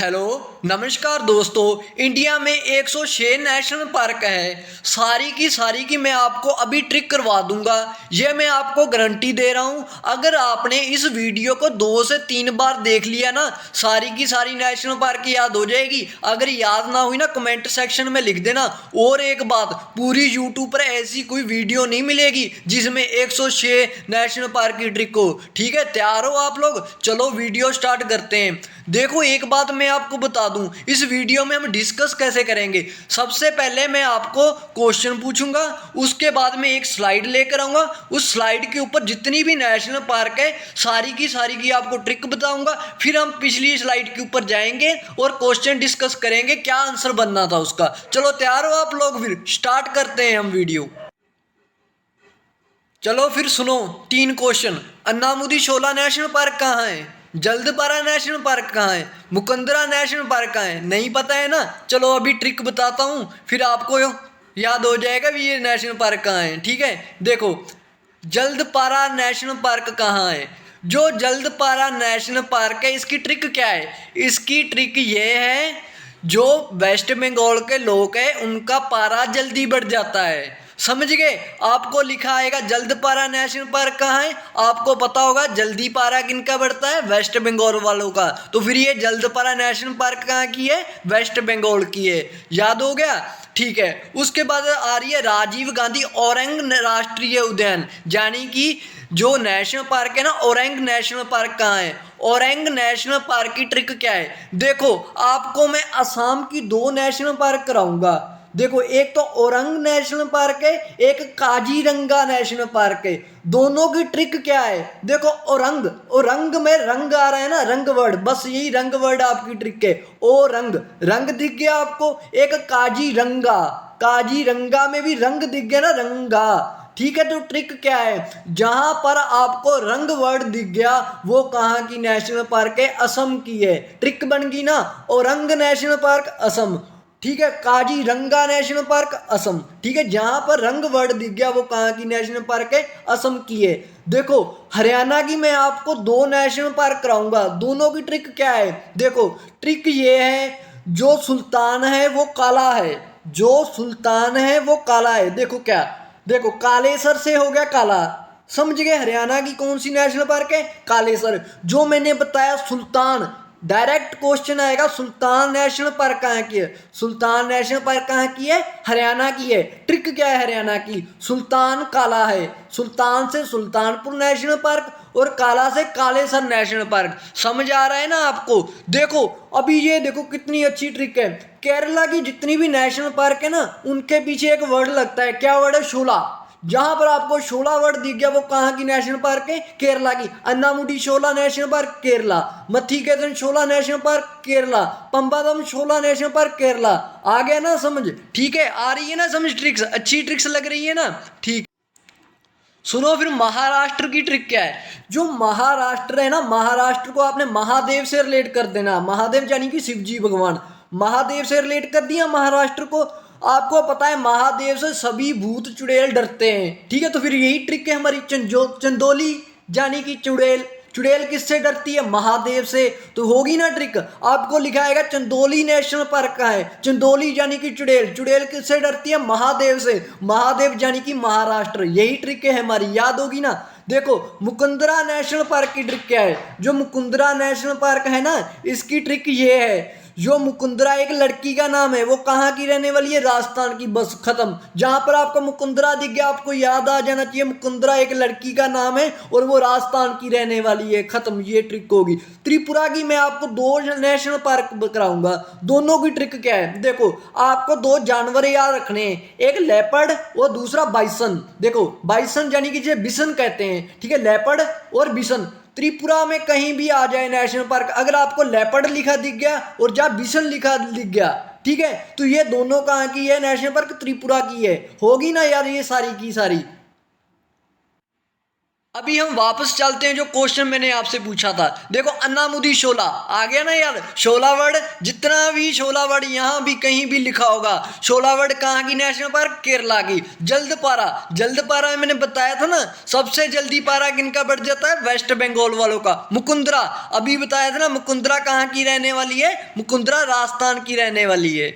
Hello नमस्कार दोस्तों। India में 106 नेशनल पार्क है। सारी की मैं आपको अभी ट्रिक करवा दूंगा, ये मैं आपको गारंटी दे रहा हूँ। अगर आपने इस वीडियो को 2 से 3 बार देख लिया ना, सारी की सारी नेशनल पार्क याद हो जाएगी। अगर याद ना हुई ना, कमेंट सेक्शन में लिख देना। और एक बात, पूरी यूट्यूब पर ऐसी कोई वीडियो नहीं मिलेगी जिसमें 106 नेशनल पार्क की ट्रिक हो। ठीक है, तैयार हो आप लोग? चलो वीडियो स्टार्ट करते हैं। देखो, एक बात मैं आपको बता दूं, इस वीडियो में हम डिस्कस कैसे करेंगे। सबसे पहले मैं आपको क्वेश्चन पूछूंगा, उसके बाद में एक स्लाइड लेकर आऊंगा। उस स्लाइड के ऊपर जितनी भी नेशनल पार्क है सारी की आपको ट्रिक बताऊंगा। फिर हम पिछली स्लाइड के ऊपर जाएंगे और क्वेश्चन डिस्कस करेंगे, क्या आंसर बनना था उसका। चलो तैयार हो आप लोग? फिर स्टार्ट करते हैं हम वीडियो। चलो फिर सुनो 3 क्वेश्चन। अन्नामुदी शोला नेशनल पार्क कहाँ है? जल्दपारा नेशनल पार्क कहाँ है? मुकंदरा नेशनल पार्क कहाँ है? नहीं पता है ना? चलो अभी ट्रिक बताता हूँ, फिर आपको याद हो जाएगा भी ये नेशनल पार्क कहाँ है। ठीक है, देखो, जल्दपारा नेशनल पार्क कहाँ है? जो जल्दपारा नेशनल पार्क है, इसकी ट्रिक क्या है? इसकी ट्रिक ये है, जो वेस्ट बंगाल के लोग हैं उनका पारा जल्दी बढ़ जाता है। समझ गए? आपको लिखा आएगा जल्दपारा नेशनल पार्क कहाँ है, आपको पता होगा जल्दी पारा किनका बढ़ता है? वेस्ट बंगाल वालों का। तो फिर ये जल्दपारा नेशनल पार्क कहाँ की है? वेस्ट बंगाल की है। याद हो गया? ठीक है, उसके बाद आ रही है राजीव गांधी ओरंग राष्ट्रीय उद्यान, यानी कि जो नेशनल पार्क है ना, ओरंग नेशनल पार्क कहाँ है? ओरंग नेशनल पार्क की ट्रिक क्या है? देखो, आपको मैं असम की 2 नेशनल पार्क कराऊंगा। देखो, एक तो ओरंग नेशनल पार्क है, एक काजीरंगा नेशनल पार्क है। दोनों की ट्रिक क्या है? देखो, ओरंग, ओरंग में रंग आ रहा है ना, रंग वर्ड, बस यही रंग वर्ड आपकी ट्रिक है। ओ रंग, रंग दिख गया आपको। एक काजीरंगा, काजीरंगा में भी रंग दिख गया ना, रंगा। ठीक है, तो ट्रिक क्या है? जहां पर आपको रंग वर्ड दिख गया वो कहाँ की नेशनल पार्क है? असम की है। ट्रिक बन गई ना, औरंग नेशनल पार्क असम। ठीक है, काजीरंगा नेशनल पार्क असम। ठीक है, जहां पर रंग वर्ड दिख गया वो कहाँ की नेशनल पार्क है? असम की है। देखो, हरियाणा की मैं आपको 2 नेशनल पार्क कराऊंगा। दोनों की ट्रिक क्या है? देखो, ट्रिक ये है, जो सुल्तान है वो काला है, जो सुल्तान है वो काला है। देखो क्या, देखो, कालेसर से हो गया काला। समझ गए? हरियाणा की कौन सी नेशनल पार्क है? कालेसर। जो मैंने बताया सुल्तान, डायरेक्ट क्वेश्चन आएगा, सुल्तान नेशनल पार्क कहाँ की है? सुल्तान नेशनल पार्क कहाँ की है? हरियाणा की है। ट्रिक क्या है हरियाणा की? सुल्तान काला है। सुल्तान से सुल्तानपुर नेशनल पार्क और काला से कालेसर नेशनल पार्क। समझ आ रहा है ना आपको? देखो, अभी ये देखो कितनी अच्छी ट्रिक है। केरला की जितनी भी नेशनल पार्क है ना, उनके पीछे एक वर्ड लगता है। क्या वर्ड है? शोला। जहां पर आपको शोला वर्ड दिख गया वो कहाँ की नेशनल पार्क है? केरला की। अन्नामुडी शोला नेशनल पार्क केरला, मथीकेतन शोला नेशनल पार्क केरला, पंबादम शोला नेशनल पार्क केरला। आ गया ना समझ? ठीक है, आ रही है ना समझ? ट्रिक्स अच्छी ट्रिक्स लग रही है ना? ठीक। सुनो फिर महाराष्ट्र की ट्रिक क्या है? जो महाराष्ट्र है ना, महाराष्ट्र को आपने महादेव से रिलेट कर देना। महादेव यानी कि शिव जी भगवान, महादेव से रिलेट कर दिया महाराष्ट्र को। आपको पता है महादेव से सभी भूत चुड़ैल डरते हैं। ठीक है, तो फिर यही ट्रिक है हमारी चंदोली यानी कि चुड़ैल। चुड़ैल किससे डरती है? महादेव से। तो होगी ना ट्रिक। आपको लिखा आएगा चंदोली नेशनल पार्क का है। चंदोली यानी कि चुड़ैल, चुड़ैल किससे डरती है? महादेव से। महादेव यानी कि महाराष्ट्र। यही ट्रिक है हमारी, याद होगी ना? देखो, मुकुंदरा नेशनल पार्क की ट्रिक क्या है? जो मुकुंदरा नेशनल पार्क है ना, इसकी ट्रिक ये है, जो मुकुंदरा एक लड़की का नाम है, वो कहाँ की रहने वाली है? राजस्थान की। बस खत्म। जहां पर आपको मुकुंदरा दिख गया आपको याद आ जाना चाहिए मुकुंदरा एक लड़की का नाम है और वो राजस्थान की रहने वाली है। खत्म, ये ट्रिक होगी। त्रिपुरा की मैं आपको 2 नेशनल पार्क कराऊंगा। दोनों की ट्रिक क्या है? देखो, आपको 2 जानवर याद रखने हैं, एक लेपर्ड और दूसरा बाइसन। देखो, बाइसन यानी कि जो बिसन कहते हैं। ठीक है, लेपर्ड और बिसन। त्रिपुरा में कहीं भी आ जाए नेशनल पार्क, अगर आपको लेपर्ड लिखा दिख गया और जहाँ बिसन लिखा दिख गया, ठीक है, तो ये दोनों कहाँ की है? नेशनल पार्क त्रिपुरा की है। होगी ना यार ये सारी की सारी? अभी हम वापस चलते हैं जो क्वेश्चन मैंने आपसे पूछा था। देखो अन्नामुदी शोला आ गया ना यार। शोला वर्ड, जितना भी शोला वर्ड यहाँ भी कहीं भी लिखा होगा, शोला वर्ड कहाँ की नेशनल पार्क? केरला की। जल्दपारा, जल्दपारा में मैंने बताया था ना, सबसे जल्दी पारा किनका बढ़ जाता है? वेस्ट बंगाल वालों का। मुकुंदरा, अभी बताया था ना, मुकुंदरा कहाँ की रहने वाली है? मुकुंदरा राजस्थान की रहने वाली है।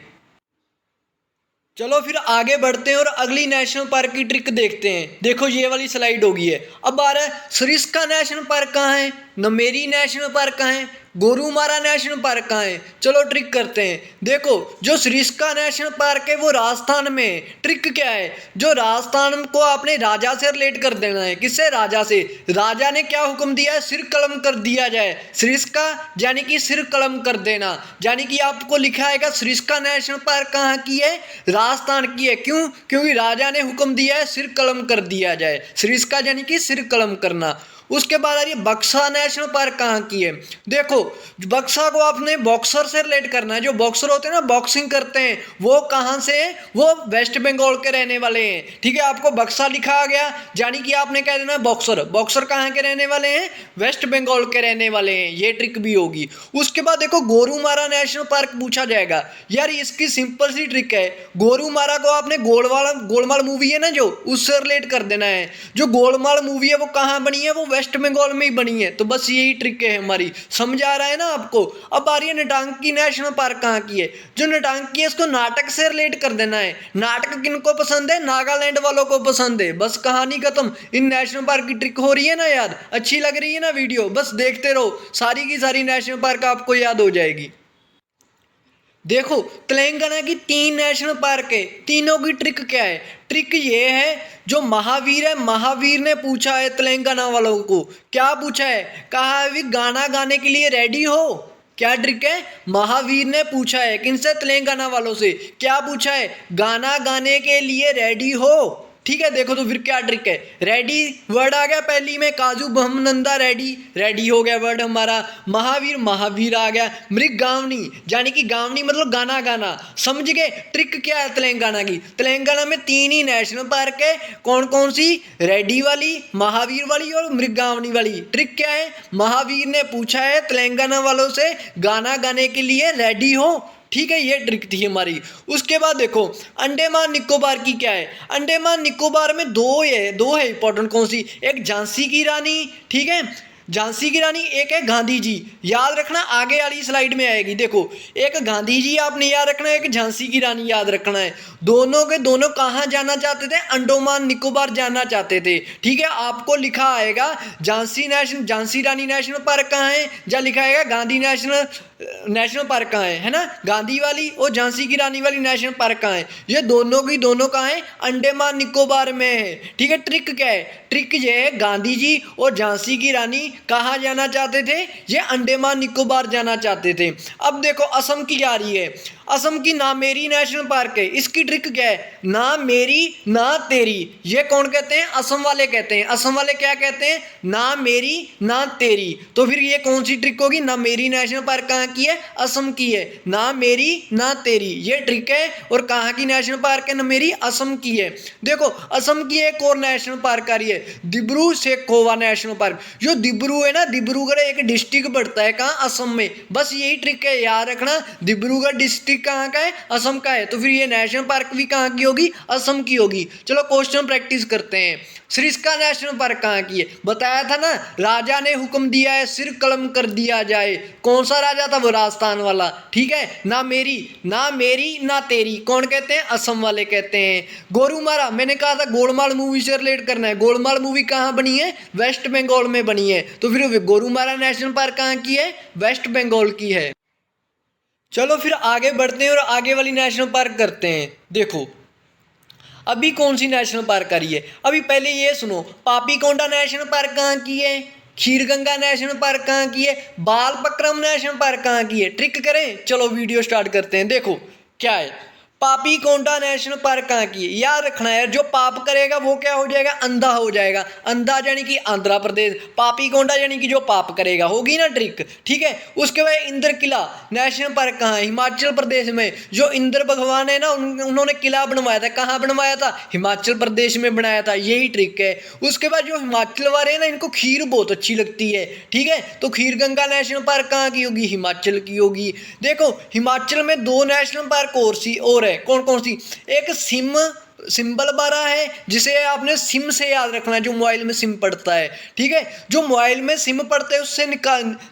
चलो फिर आगे बढ़ते हैं और अगली नेशनल पार्क की ट्रिक देखते हैं। देखो ये वाली स्लाइड होगी है। अब आ रहा है सरिस्का नेशनल पार्क कहाँ है, नमेरी नेशनल पार्क कहाँ है, गोरुमारा नेशनल पार्क कहाँ है। चलो ट्रिक करते हैं। देखो जो सरिस्का नेशनल पार्क है वो राजस्थान में है। ट्रिक क्या है? जो राजस्थान को आपने राजा से रिलेट कर देना है। किससे? राजा से। राजा ने क्या हुक्म दिया है? सिर कलम कर दिया जाए। सरिस्का यानी कि सिर कलम कर देना, यानी कि आपको लिखा आएगा सरिस्का नेशनल पार्क कहाँ की है? राजस्थान की है। क्यों? क्योंकि राजा ने हुक्म दिया है सिर कलम कर दिया जाए। सरिस्का यानी कि सिर कलम करना। उसके बाद आ रही है बक्सा नेशनल पार्क कहाँ की है। देखो बक्सा को आपने बॉक्सर से रिलेट करना है। जो बॉक्सर होते हैं ना, बॉक्सिंग करते हैं, वो कहाँ से है? वो वेस्ट बंगाल के रहने वाले हैं। ठीक है, आपको बक्सा लिखा आ गया, यानी कि आपने कह देना बॉक्सर। बॉक्सर कहाँ के रहने वाले हैं? वेस्ट बंगाल के रहने वाले हैं। ये ट्रिक भी होगी। उसके बाद देखो गोरुमारा नेशनल पार्क पूछा जाएगा। यार इसकी सिंपल सी ट्रिक है। गोरुमारा को आपने गोलमाल मूवी है ना जो, उससे रिलेट कर देना है। जो गोलमाल मूवी है वो कहाँ बनी है? वो वेस्ट बंगाल में ही बनी है। तो बस यही ट्रिक है हमारी। समझ आ रहा है ना आपको? अब आ रही है नटांकी नेशनल पार्क कहाँ की है। जो नटांकी है इसको नाटक से रिलेट कर देना है। नाटक किनको पसंद है? नागालैंड वालों को पसंद है। बस कहानी खत्म। इन नेशनल पार्क की ट्रिक हो रही है ना याद? अच्छी लग रही है ना वीडियो? बस देखते रहो, सारी की सारी नेशनल पार्क आपको याद हो जाएगी। देखो तेलंगाना की 3 नेशनल पार्क है। तीनों की ट्रिक क्या है? ट्रिक ये है, जो महावीर है, महावीर ने पूछा है तेलंगाना वालों को। क्या पूछा है? कहा है भी गाना गाने के लिए रेडी हो। क्या ट्रिक है? महावीर ने पूछा है किनसे? तेलंगाना वालों से। क्या पूछा है? गाना गाने के लिए रेडी हो। ठीक है, देखो तो फिर क्या ट्रिक है। रेडी वर्ड आ गया पहली में, काजू बहमनंदा रेडी, रेडी हो गया वर्ड हमारा। महावीर, महावीर आ गया। मृगावनी, यानी कि गावनी मतलब गाना गाना। समझ गए? ट्रिक क्या है तेलंगाना की? तेलंगाना में 3 ही नेशनल पार्क है। कौन कौन सी? रेडी वाली, महावीर वाली और मृगावनी वाली। ट्रिक क्या है? महावीर ने पूछा है तेलंगाना वालों से गाना गाने के लिए रेडी हो। ठीक है, ये ट्रिक थी हमारी। उसके बाद देखो अंडमान निकोबार की क्या है। अंडमान निकोबार में दो है इंपॉर्टेंट। कौन सी? एक झांसी की रानी, ठीक है, झांसी की रानी, एक है गांधी जी। याद रखना, आगे वाली स्लाइड में आएगी। देखो एक गांधी जी आपने याद रखना है, एक झांसी की रानी याद रखना है। दोनों के दोनों कहाँ जाना चाहते थे? अंडमान निकोबार जाना चाहते थे। ठीक है, आपको लिखा आएगा झांसी रानी नेशनल पार्क कहाँ है, या लिखा आएगा गांधी नेशनल पार्क कहाँ है ना? गांधी वाली और झांसी की रानी वाली नेशनल पार्क कहाँ है? ये दोनों की दोनों कहाँ है? अंडमान निकोबार में है। ठीक है, ट्रिक क्या है? ट्रिक ये है, गांधी जी और झांसी की रानी कहाँ जाना चाहते थे? ये अंडमान निकोबार जाना चाहते थे। अब देखो असम की आ रही है। असम की नामेरी नेशनल पार्क है। इसकी ट्रिक क्या है? ना मेरी ना तेरी। ये कौन कहते हैं? असम वाले कहते हैं। असम वाले क्या कहते हैं? ना मेरी ना तेरी। तो फिर ये कौन सी ट्रिक होगी? ना मेरी नेशनल पार्क कहाँ की है? असम की है। ना मेरी ना तेरी, ये ट्रिक है। और कहाँ की नेशनल पार्क है? ना मेरी, असम की है। देखो असम की एक और नेशनल पार्क आ रही है, दिब्रू सेखोवा नेशनल पार्क। जो दिब्रू है ना, डिब्रूगढ़ एक डिस्ट्रिक्ट पड़ता है कहाँ? असम में। बस यही ट्रिक है, याद रखना। डिब्रूगढ़ डिस्ट्रिक्ट कहाँ का है? असम का है। तो फिर ये नेशनल पार्क भी कहाँ की होगी? असम की होगी। चलो क्वेश्चन प्रैक्टिस करते हैं। सरिस्का नेशनल पार्क कहाँ की है? बताया था ना, राजा ने हुक्म दिया है सिर कलम कर दिया जाए। कौन सा राजा था? वो राजस्थान वाला। ठीक है, ना मेरी ना तेरी कौन कहते हैं? असम वाले कहते हैं। गोरुमारा, मैंने कहा था गोलमाल मूवी से रिलेट करना है। गोलमाल मूवी कहाँ बनी है? वेस्ट बंगाल में बनी है। तो फिर गोरुमारा नेशनल पार्क कहाँ की है? वेस्ट बंगाल की है। चलो फिर आगे बढ़ते हैं और आगे वाली नेशनल पार्क करते हैं। देखो अभी कौन सी नेशनल पार्क आ रही है। अभी पहले ये सुनो, पापीकोंडा नेशनल पार्क कहाँ की है? खीरगंगा नेशनल पार्क कहाँ की है? बालपक्रम नेशनल पार्क कहाँ की है? ट्रिक करें? चलो वीडियो स्टार्ट करते हैं। देखो क्या है, पापीकोंडा नेशनल पार्क कहाँ की है, याद रखना है। जो पाप करेगा वो क्या हो जाएगा, अंधा हो जाएगा। अंधा यानी कि आंध्र प्रदेश, पापीकोंडा यानी कि जो पाप करेगा, होगी ना ट्रिक, ठीक है। उसके बाद इंद्र किला नेशनल पार्क कहाँ है, हिमाचल प्रदेश में। जो इंद्र भगवान है ना, उन्होंने किला बनवाया था, कहाँ बनवाया था, हिमाचल प्रदेश में बनाया था, यही ट्रिक है। उसके बाद जो हिमाचल वाले हैं ना, इनको खीर बहुत अच्छी लगती है, ठीक है। तो खीर गंगा नेशनल पार्क कहाँ की होगी, हिमाचल की होगी। देखो हिमाचल में 2 नेशनल पार्क और है, कौन कौन सी, एक सिंबल बारा है, जिसे आपने सिम से याद रखना है, जो मोबाइल में सिम पड़ता है, ठीक है। जो मोबाइल में सिम पड़ता है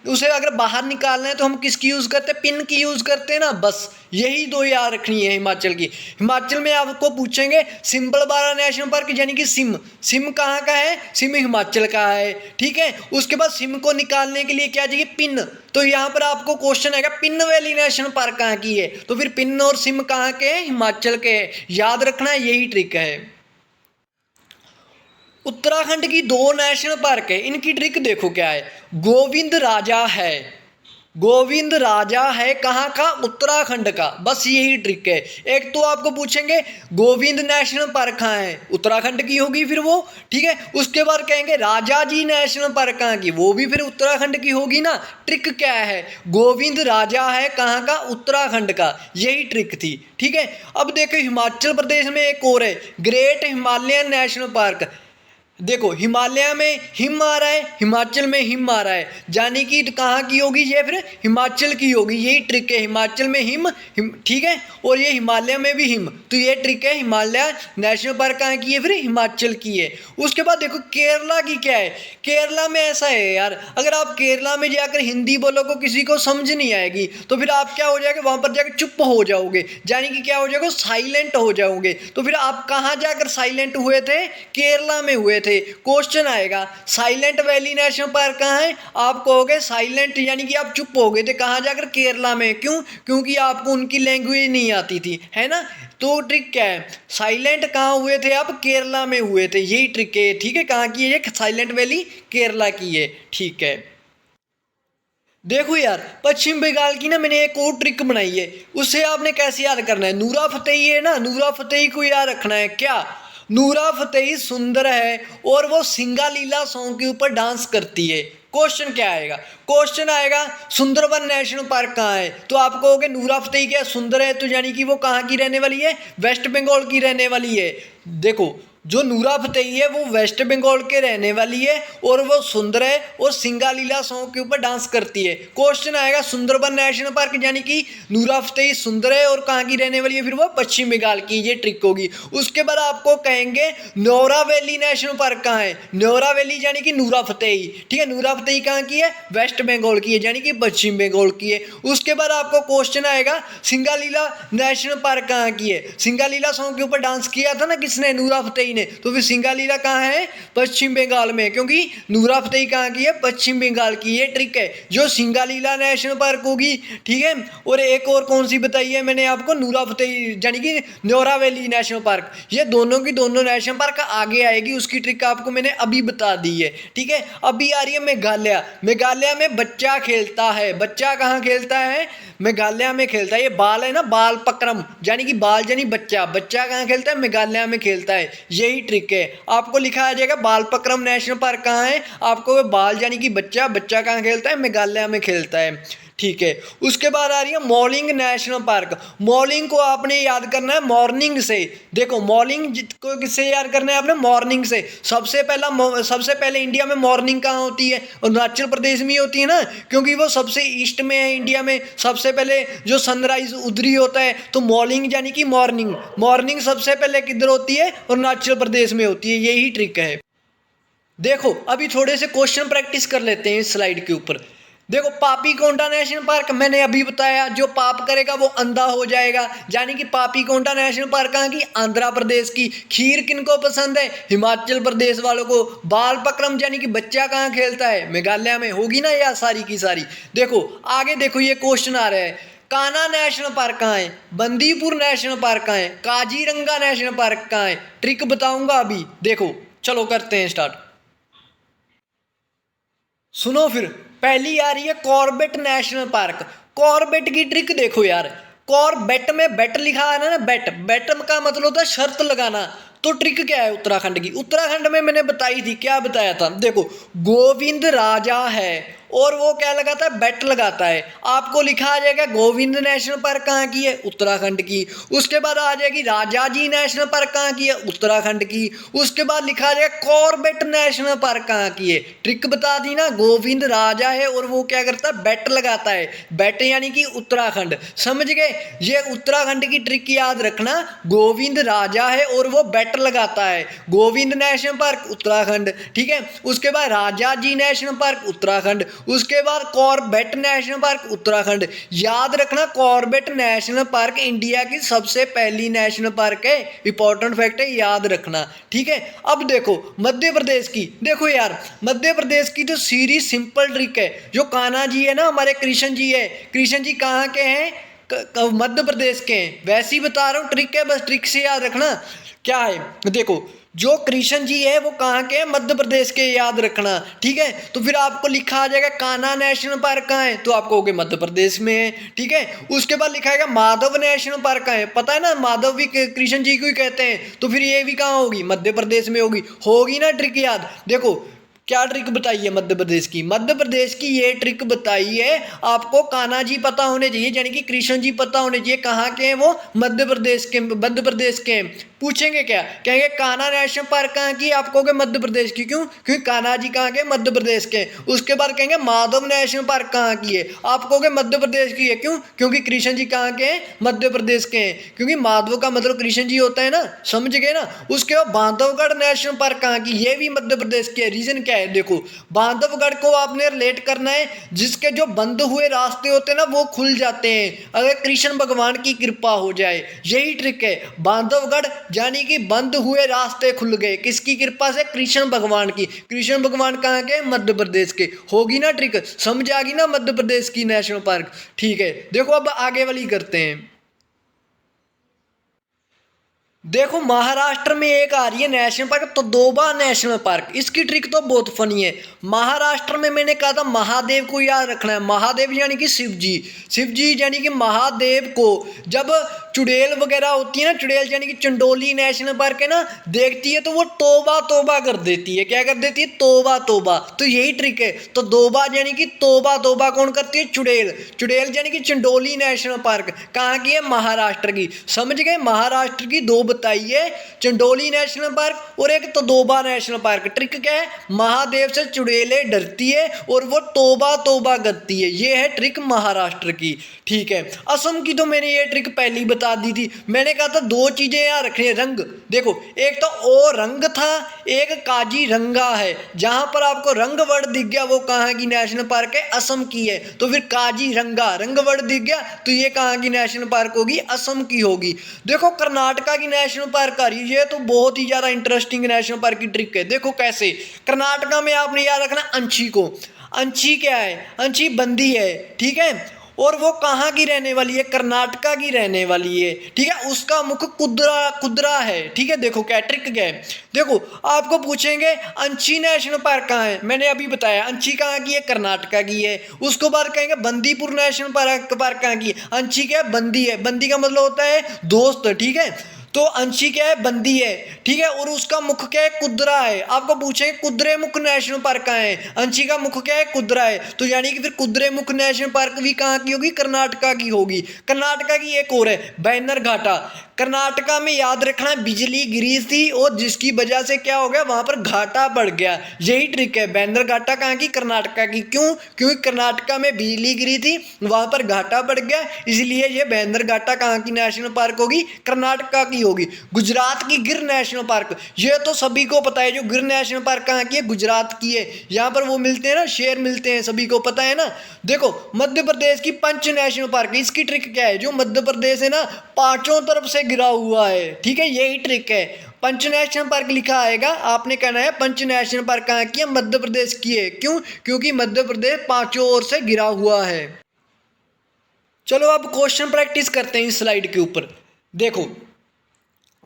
उसे अगर बाहर निकालना है तो हम किसकी यूज करते हैं, पिन की यूज करते हैं ना, बस यही 2 याद रखनी है हिमाचल की। हिमाचल में आपको पूछेंगे सिंबल बारा नेशनल पार्क यानी कि सिम कहाँ का है, सिम हिमाचल का है, ठीक है। उसके बाद सिम को निकालने के लिए क्या चाहिए, पिन। तो यहाँ पर आपको क्वेश्चन आएगा पिन वैली नेशनल पार्क कहाँ की है, तो फिर पिन और सिम कहाँ के हैं, हिमाचल के हैं, याद रखना है, यही ट्रिक है। उत्तराखंड की 2 नेशनल पार्क है, इनकी ट्रिक देखो क्या है। गोविंद राजा है कहाँ का, उत्तराखंड का, बस यही ट्रिक है। एक तो आपको पूछेंगे गोविंद नेशनल पार्क कहाँ है, उत्तराखंड की होगी फिर वो, ठीक है। उसके बाद कहेंगे राजा जी नेशनल पार्क कहाँ की, वो भी फिर उत्तराखंड की होगी ना। ट्रिक क्या है, गोविंद राजा है कहाँ का, उत्तराखंड का, यही ट्रिक थी, ठीक है। अब देखो हिमाचल प्रदेश में एक और है, ग्रेट हिमालयन नेशनल पार्क। देखो हिमालय में हिम आ रहा है, हिमाचल में हिम आ रहा है, यानी कि कहाँ की होगी ये, फिर हिमाचल की होगी, यही ट्रिक है। हिमाचल में हिम, ठीक है, और ये हिमालय में भी हिम, तो ये ट्रिक है। हिमालय नेशनल पार्क कहाँ की है, फिर हिमाचल की है। उसके बाद देखो केरला की क्या है, केरला में ऐसा है यार, अगर आप केरला में जाकर हिंदी बोलोगे किसी को समझ नहीं आएगी, तो फिर आप क्या हो जाएगा, वहाँ पर जाकर चुप हो जाओगे, यानी कि क्या हो जाएगा, साइलेंट हो जाओगे। तो फिर आप कहाँ जाकर साइलेंट हुए थे, केरला में हुए थे। क्वेश्चन आएगा साइलेंट वैली नेशनल पार्क कहाँ है, आप कहोगे साइलेंट यानी कि आप चुप हो गए थे, कहाँ जाकर, केरला में। क्यों, क्योंकि आपको उनकी लैंग्वेज नहीं आती थी, है ना। तो ट्रिक क्या है, साइलेंट कहाँ हुए थे आप, केरला में हुए थे, यही ट्रिक है, ठीक है। कहाँ की है, साइलेंट वैली केरला की है, ठीक है। देखो यार पश्चिम बंगाल की ना मैंने एक और ट्रिक बनाई है, उसे आपने कैसे याद करना है। नूरा फतेही है ना, नूरा फतेही को याद रखना है। क्या, नूरा फतेही सुंदर है और वो सिंगालीला सॉन्ग के ऊपर डांस करती है। क्वेश्चन क्या आएगा, क्वेश्चन आएगा सुंदरबन नेशनल पार्क कहाँ है, तो आप कहोगे नूरा फतेही क्या सुंदर है, तो यानी कि वो कहाँ की रहने वाली है, वेस्ट बंगाल की रहने वाली है। देखो जो नूरा फतेही है वो वेस्ट बंगाल के रहने वाली है और वो सुंदर है और सिंगालीला सॉन्ग के ऊपर डांस करती है। क्वेश्चन आएगा सुंदरबन नेशनल पार्क यानी कि नूरा फतेही सुंदर है और कहाँ की रहने वाली है, फिर वो पश्चिम बंगाल की, ये ट्रिक होगी। उसके बाद आपको कहेंगे न्योरा वैली नेशनल पार्क कहाँ है, न्योरा वैली यानी कि नूरा फतेही, ठीक है। नूरा फतेही कहाँ की है, वेस्ट बंगाल की है, यानी कि पश्चिम बंगाल की है। उसके बाद आपको क्वेश्चन आएगा सिंगालीला नेशनल पार्क कहाँ की है, सिंगालीला सॉन्ग के ऊपर डांस किया था ना किसने, नूरा फतेही ने, तो फिर सिंगालीला कहाँ है, पश्चिम बंगाल में, क्योंकि नूरा फतेही कहाँ की है, पश्चिम बंगाल की। ये ट्रिक है जो सिंगालीला नेशनल पार्क होगी, ठीक है। और एक और कौन सी बताई है मैंने आपको, नूरा फतेही यानी कि न्योरा वैली नेशनल पार्क। ये दोनों की दोनों नेशनल पार्क आगे आएगी, उसकी ट्रिक आपको मैंने अभी बता दी है, ठीक है। अभी आ रही है मेघालय। मेघालय में बच्चा खेलता है, बच्चा कहाँ खेलता है, मेघालय में खेलता है। ये बाल है ना, बाल पक्रम यानी कि बाल यानी बच्चा, बच्चा कहाँ खेलता है, मेघालय में खेलता है, यही ट्रिक है। आपको लिखा आ जाएगा बाल पक्रम नेशनल पार्क कहाँ है, आपको बाल यानी कि बच्चा, बच्चा कहाँ खेलता है, मेघालय में खेलता है, ठीक है। उसके बाद आ रही है मॉलिंग नेशनल पार्क। मॉलिंग को आपने याद करना है मॉर्निंग से। देखो मॉलिंग को किससे याद करना है आपने, मॉर्निंग से। सबसे पहले इंडिया में मॉर्निंग कहाँ होती है, अरुणाचल प्रदेश में होती है ना, क्योंकि वो सबसे ईस्ट में है इंडिया में। सबसे पहले जो सनराइज उधर ही होता है, तो मॉर्निंग यानी कि मॉर्निंग सबसे पहले किधर होती है, अरुणाचल प्रदेश में होती है, यही ट्रिक है। देखो अभी थोड़े से क्वेश्चन प्रैक्टिस कर लेते हैं इस स्लाइड के ऊपर। देखो पापीकोंडा नेशनल पार्क मैंने अभी बताया, जो पाप करेगा वो अंधा हो जाएगा, यानी कि पापीकोंडा नेशनल पार्क कहाँ की, आंध्र प्रदेश की। खीर किनको पसंद है, हिमाचल प्रदेश वालों को। बाल पक्रम यानी कि बच्चा कहाँ खेलता है, मेघालय में, होगी ना यह सारी की सारी। देखो आगे देखो ये क्वेश्चन आ रहा है, कान्हा नेशनल पार्क कहाँ है, बंदीपुर नेशनल पार्क कहाँ है, काजीरंगा नेशनल पार्क कहाँ है। ट्रिक बताऊंगा अभी, देखो चलो करते हैं स्टार्ट। सुनो फिर, पहली आ रही है कॉर्बेट नेशनल पार्क। कॉर्बेट की ट्रिक देखो यार, कॉर्बेट में बेट लिखा है ना, बेट, बेट का मतलब होता है शर्त लगाना। तो ट्रिक क्या है उत्तराखंड की? उत्तराखंड में मैंने बताई थी, क्या बताया था, देखो गोविंद राजा है और वो क्या लगाता है, बेट लगाता है। आपको लिखा आ जाएगा गोविंद नेशनल पार्क कहाँ की है, उत्तराखंड की। उसके बाद आ जाएगी राजाजी नेशनल पार्क कहाँ की है, उत्तराखंड की। उसके बाद लिखा आ जाएगा कॉर्बेट नेशनल पार्क कहाँ की है। ट्रिक बता दी ना, गोविंद राजा है और वो क्या करता है, बेट लगाता है। बेट यानी कि उत्तराखंड, समझ गए? ये उत्तराखंड की ट्रिक याद रखना, गोविंद राजा है और वो बेट लगाता है। गोविंद नेशनल पार्क उत्तराखंड, ठीक है। उसके बाद राजाजी नेशनल पार्क उत्तराखंड, उसके बाद कॉर्बेट नेशनल पार्क उत्तराखंड। याद रखना कॉर्बेट नेशनल पार्क इंडिया की सबसे पहली नेशनल पार्क है, इंपॉर्टेंट फैक्ट है, याद रखना, ठीक है। अब देखो मध्य प्रदेश की, देखो यार मध्य प्रदेश की जो सीरीज सिंपल ट्रिक है, जो कान्हा जी है ना हमारे, कृष्ण जी है, कृष्ण जी कहाँ के हैं, मध्य प्रदेश के हैं। वैसे ही बता रहा हूँ, ट्रिक है, बस ट्रिक से याद रखना क्या है। देखो जो कृष्ण जी है वो कहाँ के हैं, मध्य प्रदेश के, याद रखना, ठीक है। तो फिर आपको लिखा आ जाएगा कान्हा नेशनल पार्क कहाँ है, तो आप कहोगे मध्य प्रदेश में है, ठीक है। उसके बाद लिखा है माधव नेशनल पार्क कहाँ है, पता है ना माधव भी कृष्ण जी को ही कहते हैं, तो फिर ये भी कहाँ होगी, मध्य प्रदेश में होगी ना ट्रिक याद। देखो क्या ट्रिक बताई है मध्य प्रदेश की, मध्य प्रदेश की ये ट्रिक बताई है आपको, कान्हा जी पता होने चाहिए, यानी कि कृष्ण जी पता होने चाहिए, कहाँ के हैं वो, मध्य प्रदेश के, मध्य प्रदेश के हैं। पूछेंगे क्या, कहेंगे कान्हा नेशनल पार्क कहाँ की, आप कहोगे मध्य प्रदेश की, क्यों, क्योंकि कान्हा जी कहाँ के, मध्य प्रदेश के। उसके बाद कहेंगे माधव नेशनल पार्क कहाँ की है, आप कहोगे मध्य प्रदेश की है, क्यों, क्योंकि कृष्ण जी कहाँ के हैं, मध्य प्रदेश के हैं, क्योंकि माधव का मतलब कृष्ण जी होता है ना, समझ गए ना। उसके बाद बांधवगढ़ नेशनल पार्क कहाँ की, ये भी मध्य प्रदेश की है। रीजन क्या है, देखो बांधवगढ़ को आपने रिलेट करना है, जिसके जो बंद हुए रास्ते होते हैं ना वो खुल जाते हैं अगर कृष्ण भगवान की कृपा हो जाए, यही ट्रिक है। बांधवगढ़ यानी कि बंद हुए रास्ते खुल गए, किसकी कृपा से, कृष्ण भगवान की। कृष्ण भगवान कहाँ के, मध्य प्रदेश के। होगी ना ट्रिक, समझ आ गई ना मध्य प्रदेश की नेशनल पार्क, ठीक है। देखो अब आगे वाली करते हैं। देखो महाराष्ट्र में एक आ रही है नेशनल पार्क, तो दोबा नेशनल पार्क। इसकी ट्रिक तो बहुत फनी है। महाराष्ट्र में मैंने कहा था महादेव को याद रखना है, महादेव यानी कि शिव जी, शिव जी यानी कि महादेव को जब चुड़ैल वगैरह होती है ना, चुड़ैल यानी कि चंडोली नेशनल पार्क है ना, देखती है तो वो तोबा तोबा कर देती है, क्या कर देती है, तोबा तोबा। तो यही ट्रिक है, तो दोबा यानी कि तोबा तोबा कौन करती है, चुड़ैल, चुड़ैल यानी कि चंडोली नेशनल पार्क कहाँ की है, महाराष्ट्र की। समझ गए, महाराष्ट्र की दो बताई है, चंडोली नेशनल पार्क और एक तोदोबा नेशनल पार्क। ट्रिक क्या है, महादेव से चुड़ैलें डरती है और वो तोबा तोबा करती है, ये है ट्रिक महाराष्ट्र की, ठीक है। असम की तो मैंने ये ट्रिक पहली बता दी थी, मैंने कहा था दो चीजें यहाँ रखनी है, रंग। देखो एक तो ओ रंग था, एक काजीरंगा है। जहां पर आपको रंग वर्ड दिख गया वो कहाँ की नेशनल पार्क है, असम की है। तो फिर काजीरंगा रंग वर्ड दिख गया तो ये कहाँ की नेशनल पार्क होगी, असम की होगी। देखो कर्नाटका की नेशनल पार्क आ रही है, ये तो बहुत ही ज्यादा इंटरेस्टिंग नेशनल पार्क की ट्रिक है। देखो कैसे, कर्नाटका में आपने याद रखना अंशी को। अंशी क्या है, अंशी बंदी है, ठीक है, और वो कहाँ की रहने वाली है, कर्नाटका की रहने वाली है, ठीक है। उसका मुख कुद्रा कुद्रा है, ठीक है। देखो क्या ट्रिक क्या है, देखो आपको पूछेंगे अंशी नेशनल पार्क कहाँ है, मैंने अभी बताया अंशी कहाँ की है, कर्नाटका की है। उसको बाद कहेंगे बंदीपुर नेशनल पार्क कहाँ की है, अंशी क्या है, बंदी है, बंदी का मतलब होता है दोस्त, ठीक है। तो अंशी क्या है, बंदी है, ठीक है, और उसका मुख क्या है, कुद्रा है। आपको पूछेंगे कुद्रे मुख नेशनल पार्क कहाँ है, अंशी का मुख क्या है, कुद्रा है, तो यानी कि फिर कुद्रे मुख नेशनल पार्क भी कहाँ की होगी, कर्नाटका की होगी। कर्नाटका की एक और है बैनर घाटा, कर्नाटका में याद रखना बिजली गिरी थी और जिसकी वजह से क्या हो गया, वहां पर घाटा बढ़ गया, यही ट्रिक है। बैनर घाटा कहाँ की, कर्नाटका की। क्यों, क्योंकि कर्नाटका में बिजली गिरी थी, वहां पर घाटा बढ़ गया, इसलिए ये बैनर घाटा कहाँ की नेशनल पार्क होगी, कर्नाटका की होगी। गुजरात की गिर नेशनल पार्क, ये तो सभी को पता है, जो गिर नेशनल पार्क कहाँ की है, गुजरात की है। यहाँ पर वो मिलते हैं ना, शेर मिलते हैं, सभी को पता है ना। देखो मध्य प्रदेश की पंच नेशनल पार्क, इसकी ट्रिक क्या है, जो मध्य प्रदेश है ना पांचों तरफ से गिरा हुआ है, ठीक है, यही ट्रिक है। पंच नेशनल पार्क लिखा आएगा, आपने कहना है पंच नेशनल पार्क कहाँ की है, मध्य प्रदेश की है। क्यों, क्योंकि मध्य प्रदेश पांचों ओर से गिरा हुआ है। चलो अब क्वेश्चन प्रैक्टिस करते हैं इस स्लाइड के ऊपर। देखो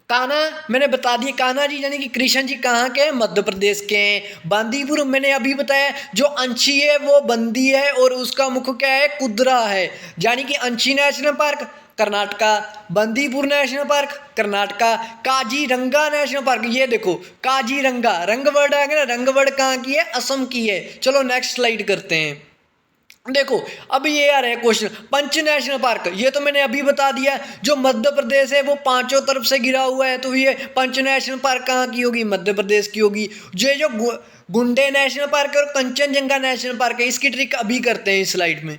कान्हा मैंने बता दिया, कान्हा जी यानी कि कृष्ण जी कहाँ के हैं, मध्य प्रदेश के हैं। बांदीपुर मैंने अभी बताया, जो अंशी है वो बंदी है और उसका मुख्य क्या है, कुद्रा है, यानी कि अंशी National park Karnataka, Bandipur national park Karnataka, Kaziranga national park, ये देखो काजीरंगा, रंग वर्ड आ गया ना, रंग वर्ड कहाँ की है, असम की है। चलो नेक्स्ट स्लाइड करते हैं। देखो अब ये आ रहा है क्वेश्चन, पंच नेशनल पार्क, ये तो मैंने अभी बता दिया, जो मध्य प्रदेश है वो पांचों तरफ से घिरा हुआ है, तो ये पंच नेशनल पार्क कहाँ की होगी, मध्य प्रदेश की होगी। ये जो गुंडे नेशनल पार्क है और कंचनजंगा नेशनल पार्क है, इसकी ट्रिक अभी करते हैं इस स्लाइड में।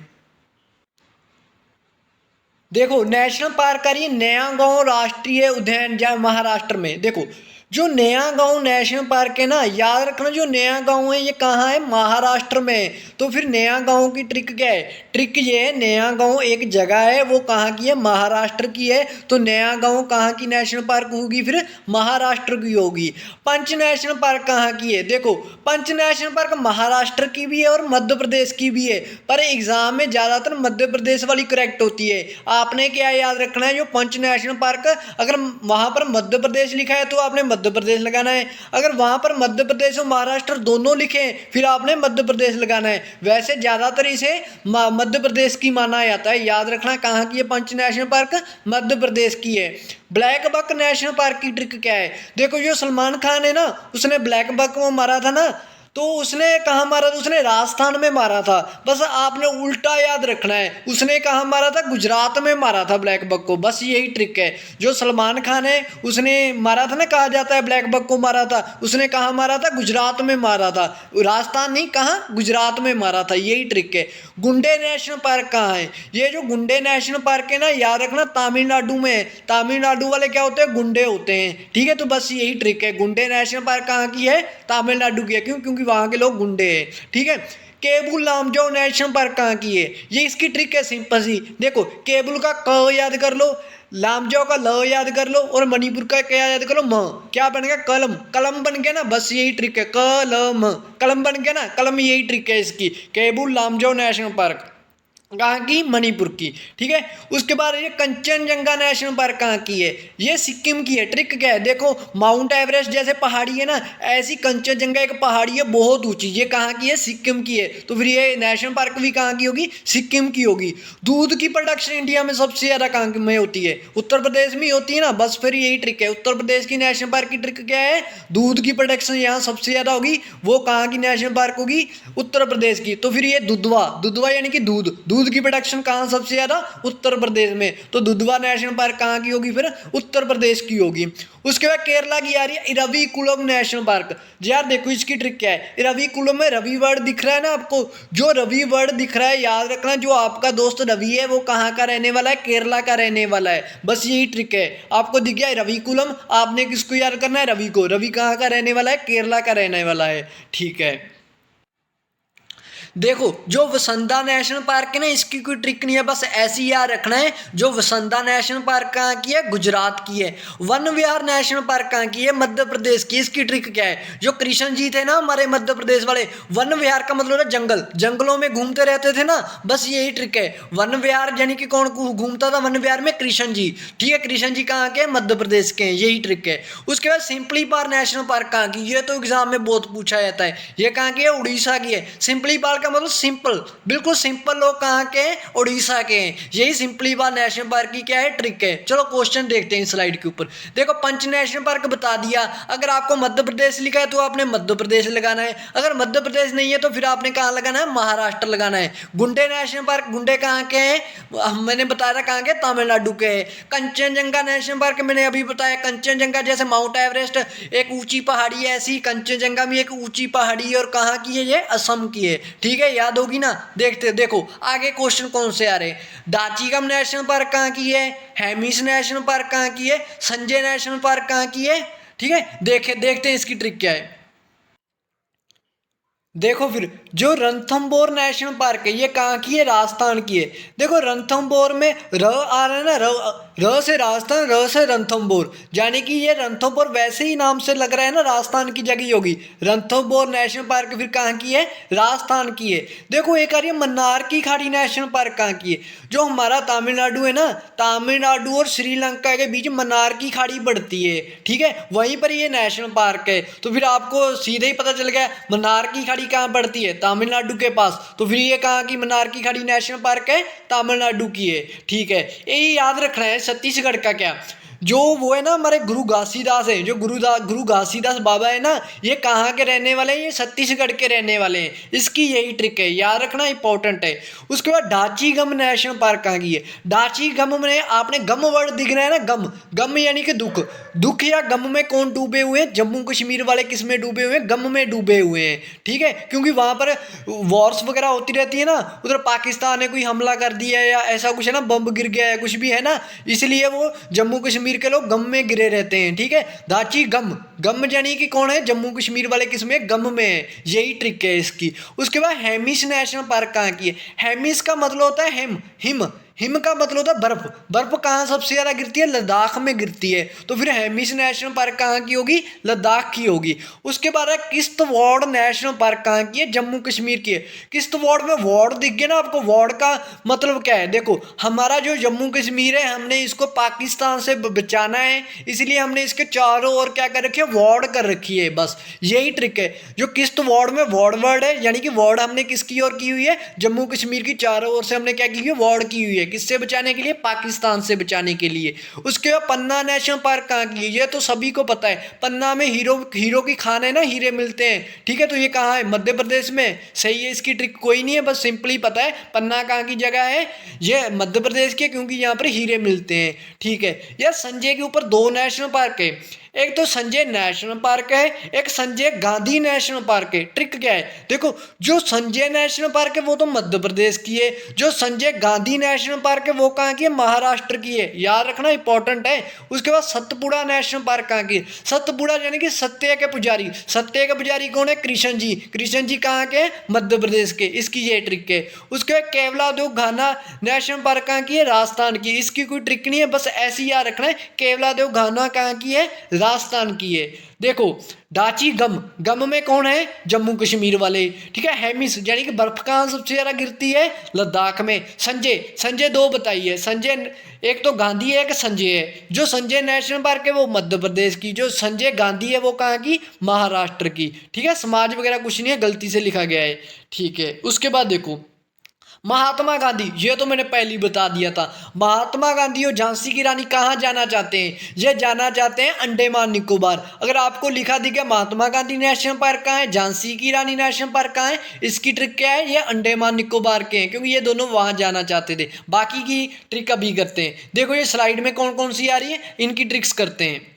देखो नेशनल पार्क आ रही है नया गांव राष्ट्रीय उद्यान जहाँ महाराष्ट्र में। देखो जो नया गांव नेशनल पार्क है ना, याद रखना जो नया गांव है ये कहाँ है, महाराष्ट्र में। तो फिर नया गांव की ट्रिक क्या है, ट्रिक ये है नया गांव एक जगह है वो कहाँ की है, महाराष्ट्र की है। तो नया गांव कहाँ की नेशनल पार्क होगी, फिर महाराष्ट्र की होगी। पंच नेशनल पार्क कहाँ की है, देखो पंच नेशनल पार्क महाराष्ट्र की भी है और मध्य प्रदेश की भी है, पर एग्जाम में ज्यादातर मध्य प्रदेश वाली करेक्ट होती है। आपने क्या याद रखना है, जो पंच नेशनल पार्क अगर वहां पर मध्य प्रदेश लिखा है तो आपने मध्य प्रदेश लगाना है, अगर वहां पर मध्य प्रदेश और महाराष्ट्र दोनों लिखे फिर आपने मध्य प्रदेश लगाना है। वैसे ज्यादातर इसे मध्य प्रदेश की माना जाता है, याद रखना कहाँ की है पंच नेशनल पार्क, मध्य प्रदेश की है। ब्लैक बक नेशनल पार्क की ट्रिक क्या है, देखो जो सलमान खान है ना उसने ब्लैक बक को मारा था ना, तो उसने कहाँ मारा था, उसने राजस्थान में मारा था। बस आपने उल्टा याद रखना है, उसने कहाँ मारा था, गुजरात में मारा था ब्लैक बक को, बस यही ट्रिक है। जो सलमान खान है उसने मारा था ना, कहा जाता है ब्लैक बक को मारा था, उसने कहाँ मारा था, गुजरात में मारा था, राजस्थान नहीं कहाँ, गुजरात में मारा था, यही ट्रिक है। गुंडे नेशनल पार्क कहाँ है, ये जो गुंडे नेशनल पार्क है ना याद रखना तमिलनाडु में है। तमिलनाडु वाले क्या होते हैं, गुंडे होते हैं, ठीक है। तो बस यही ट्रिक है, गुंडे नेशनल पार्क कहाँ की है, तमिलनाडु की है, क्यों, क्योंकि वहां के लोग गुंडे हैं, ठीक है। केबुल लामजाओ नेशनल पार्क कहाँ की है, ये इसकी ट्रिक है सिंपल सी। देखो केबुल का क याद कर लो, लामजाओ का ल याद कर लो और मणिपुर का क्या याद कर लो, म, क्या बन गया, कलम, कलम बन गया ना, बस यही ट्रिक है, कलम, कलम बन गया ना, कलम, यही ट्रिक है इसकी। केबुल लामजाओ नेशनल पार्क कहाँ की, मणिपुर की, ठीक है। उसके बाद ये कंचनजंगा नेशनल पार्क कहाँ की है, ये सिक्किम की है। ट्रिक क्या है, देखो माउंट एवरेस्ट जैसे पहाड़ी है ना, ऐसी कंचनजंगा एक पहाड़ी है बहुत ऊंची, ये कहाँ की है, सिक्किम की है। तो फिर ये नेशनल पार्क भी कहाँ की होगी, सिक्किम की होगी। दूध की प्रोडक्शन इंडिया में सबसे ज्यादा कहाँ में होती है, उत्तर प्रदेश में होती है ना, बस फिर यही ट्रिक है। उत्तर प्रदेश की नेशनल पार्क की ट्रिक क्या है, दूध की प्रोडक्शन यहाँ सबसे ज्यादा होगी, वो कहाँ की नेशनल पार्क होगी, उत्तर प्रदेश की। तो फिर ये दुधवा, दुधवा यानी कि दूध, दूध की प्रोडक्शन कहाँ सबसे ज्यादा, उत्तर प्रदेश में, तो दुधवा नेशनल पार्क कहाँ की होगी, फिर उत्तर प्रदेश की होगी। उसके बाद केरला की आ रही है इरविकुलम नेशनल पार्क। यार देखो इसकी ट्रिक क्या है, इरविकुलम में रवि वर्ड दिख रहा है ना आपको, जो रवि वर्ड दिख रहा है याद रखना, जो आपका दोस्त रवि है वो कहाँ का रहने वाला है, केरला का रहने वाला है, बस यही ट्रिक है। आपको दिख गया रविकुलम, आपने किसको याद करना है, रवि को, रवि कहाँ का रहने वाला है, केरला का रहने वाला है, ठीक है। देखो जो वसंदा नेशनल पार्क है ना, इसकी कोई ट्रिक नहीं है, बस ऐसी याद रखना है। जो वसंदा नेशनल पार्क कहाँ की है, गुजरात की है। वन विहार नेशनल पार्क कहाँ की है, मध्य प्रदेश की। इसकी ट्रिक क्या है, जो कृष्ण जी थे ना हमारे मध्य प्रदेश वाले, वन विहार का मतलब है जंगल, जंगलों में घूमते रहते थे ना, बस यही ट्रिक है। वन विहार यानी कि कौन घूमता था वन विहार में, कृष्ण जी, ठीक है। कृष्ण जी कहाँ के हैं, मध्य प्रदेश के हैं, यही ट्रिक है। उसके बाद सिंपली पार नेशनल पार्क कहाँ की, ये तो एग्जाम में बहुत पूछा जाता है, ये कहाँ की है, उड़ीसा की है। सिंपली पार का मतलब सिंपल, बिल्कुल सिंपल लोग कहाँ के हैं, उड़ीसा के हैं। यही सिंपली पार नेशनल पार्क की क्या है, ट्रिक है। चलो क्वेश्चन देखते हैं स्लाइड के ऊपर। देखो पंच नेशनल पार्क बता दिया, अगर आपको मध्य प्रदेश लिखा है तो आपने मध्य प्रदेश लगाना है, अगर मध्य प्रदेश नहीं है तो फिर आपने कहाँ लगाना है, महाराष्ट्र लगाना है। गुंडे नेशनल पार्क, गुंडे कहाँ के हैं, मैंने बताया था कहाँ के, तमिलनाडु के हैं। कंचनजंगा नेशनल पार्क मैंने अभी बताया, कंचनजंगा जैसे माउंट एवरेस्ट एक ऊंची पहाड़ी है, ऐसी कंचनजंगा भी एक ऊंची पहाड़ी है, और कहाँ की है, ये असम की है, ठीक है, याद होगी ना। देखते देखो आगे क्वेश्चन कौन से आ रहे हैं। दाचीगम नेशनल पार्क कहाँ की है, हेमिस नेशनल पार्क कहाँ की है, संजय नेशनल पार्क कहाँ की है, ठीक है। देखते हैं इसकी ट्रिक क्या है। देखो फिर जो रणथंभौर नेशनल पार्क है ये कहाँ की है, राजस्थान की है। देखो रणथंभौर में र आ रहा है ना, र से राजस्थान, र से रणथंभौर, यानी कि ये रणथंभौर वैसे ही नाम से लग रहा है ना, राजस्थान की जगह होगी। रणथंभौर नेशनल पार्क फिर कहाँ की है, राजस्थान की है। देखो एक आ रही है मन्नार की खाड़ी नेशनल पार्क, कहाँ की है, जो हमारा तमिलनाडु है ना, तमिलनाडु और श्रीलंका के बीच मन्नार की खाड़ी पड़ती है, ठीक है, वहीं पर ये नेशनल पार्क है। तो फिर आपको सीधे ही पता चल गया मन्नार की खाड़ी कहाँ पड़ती है, तमिलनाडु के पास। तो फिर ये कहाँ की मन्नार की खाड़ी नेशनल पार्क है, तमिलनाडु की है, ठीक है। यही याद रखना है। छत्तीसगढ़ का क्या, जो वो है ना हमारे गुरु घासीदास है, जो गुरु घासीदास बाबा है ना, ये कहाँ के रहने वाले हैं, ये छत्तीसगढ़ के रहने वाले हैं। इसकी यही ट्रिक है, याद रखना, इंपॉर्टेंट है। उसके बाद डाची गम नेशनल पार्क कहाँ की है। डाची गम में आपने गम वर्ड दिख रहा है ना, गम, गम यानी कि दुख, दुख या गम में कौन डूबे हुए हैं, जम्मू कश्मीर वाले किस में डूबे हुए हैं, गम में डूबे हुए हैं, ठीक है। क्योंकि वहां पर वॉर्स वगैरह होती रहती है ना, उधर पाकिस्तान ने कोई हमला कर दिया है या ऐसा कुछ है ना, बम गिर गया है, कुछ भी है ना, इसलिए वो जम्मू कश्मीर के लोग गम में गिरे रहते हैं, ठीक है। दाची गम, गम यानी कि कौन है, जम्मू कश्मीर वाले किस में, गम में है, यही ट्रिक है इसकी। उसके बाद हेमिस नेशनल पार्क कहाँ की है। हेमिस का मतलब होता है हिम, हिम, हिम का मतलब होता है बर्फ। बर्फ कहाँ सबसे ज्यादा गिरती है, लद्दाख में गिरती है। तो फिर हेमिस नेशनल पार्क कहाँ की होगी, लद्दाख की होगी। उसके बाद है किश्तवाड़ नेशनल पार्क कहाँ की है, जम्मू कश्मीर की है। किश्तवाड़ में वार्ड दिख गया ना आपको, वार्ड का मतलब क्या है, देखो हमारा जो जम्मू कश्मीर है, हमने इसको पाकिस्तान से बचाना है, इसलिए हमने इसके चारों ओर क्या कर रखी है, वार्ड कर रखी है, बस यही ट्रिक है। जो किश्तवाड़ में वार्ड वर्ड है, यानी कि वार्ड हमने किसकी ओर की हुई है, जम्मू कश्मीर की चारों ओर से हमने क्या की हुई है, वार्ड की हुई है, किससे बचाने के लिए, पाकिस्तान से बचाने के लिए। उसके बाद पन्ना नेशनल पार्क कहाँ की है, ये तो सभी को पता है, पन्ना में हीरो, हीरो की खान है ना, हीरे मिलते हैं, ठीक है। तो ये कहाँ है, मध्य प्रदेश में, सही है। इसकी ट्रिक कोई नहीं है, बस सिंपली पता है पन्ना कहाँ की जगह है, ये मध्य प्रदेश की, क्योंकि यहाँ पर हीरे मिलते हैं, ठीक है। यह संजय के ऊपर दो नेशनल पार्क है, एक तो संजय नेशनल पार्क है, एक संजय गांधी नेशनल पार्क है। ट्रिक क्या है, देखो जो संजय नेशनल पार्क है वो तो मध्य प्रदेश की है, जो संजय गांधी नेशनल पार्क है वो कहाँ की है, महाराष्ट्र की है, याद रखना, इंपॉर्टेंट है। उसके बाद सतपुड़ा नेशनल पार्क कहाँ की है, सतपुड़ा यानी कि सत्य के पुजारी, सत्य के पुजारी कौन है, कृष्ण जी, कृष्ण जी कहाँ के, मध्य प्रदेश के, इसकी ये ट्रिक है। उसके बाद केवला दो घाना नेशनल पार्क कहाँ की है, राजस्थान की, इसकी कोई ट्रिक नहीं है, बस ऐसी याद रखना है, केवला देव घाना कहाँ की है, राजस्थान की है। देखो डाची गम, गम में कौन है, जम्मू कश्मीर वाले, ठीक है। हेमिस यानी कि बर्फ कहाँ सबसे ज्यादा गिरती है, लद्दाख में। संजय, संजय दो बताइए, संजय एक तो गांधी है, एक संजय है। जो संजय नेशनल पार्क है वो मध्य प्रदेश की, जो संजय गांधी है वो कहाँ की, महाराष्ट्र की, ठीक है। समाज वगैरह कुछ नहीं है, गलती से लिखा गया है, ठीक है। उसके बाद देखो महात्मा गांधी, ये तो मैंने पहले ही बता दिया था। महात्मा गांधी और झांसी की रानी कहाँ जाना चाहते हैं, ये जाना चाहते हैं अंडमान निकोबार। अगर आपको लिखा दिखा महात्मा गांधी नेशनल पार्क कहाँ है, झांसी की रानी नेशनल पार्क कहाँ है, इसकी ट्रिक क्या है, ये अंडमान निकोबार के हैं, क्योंकि ये दोनों वहां जाना चाहते थे। बाकी की ट्रिक अभी करते हैं। देखो ये स्लाइड में कौन कौन सी आ रही है, इनकी ट्रिक्स करते हैं।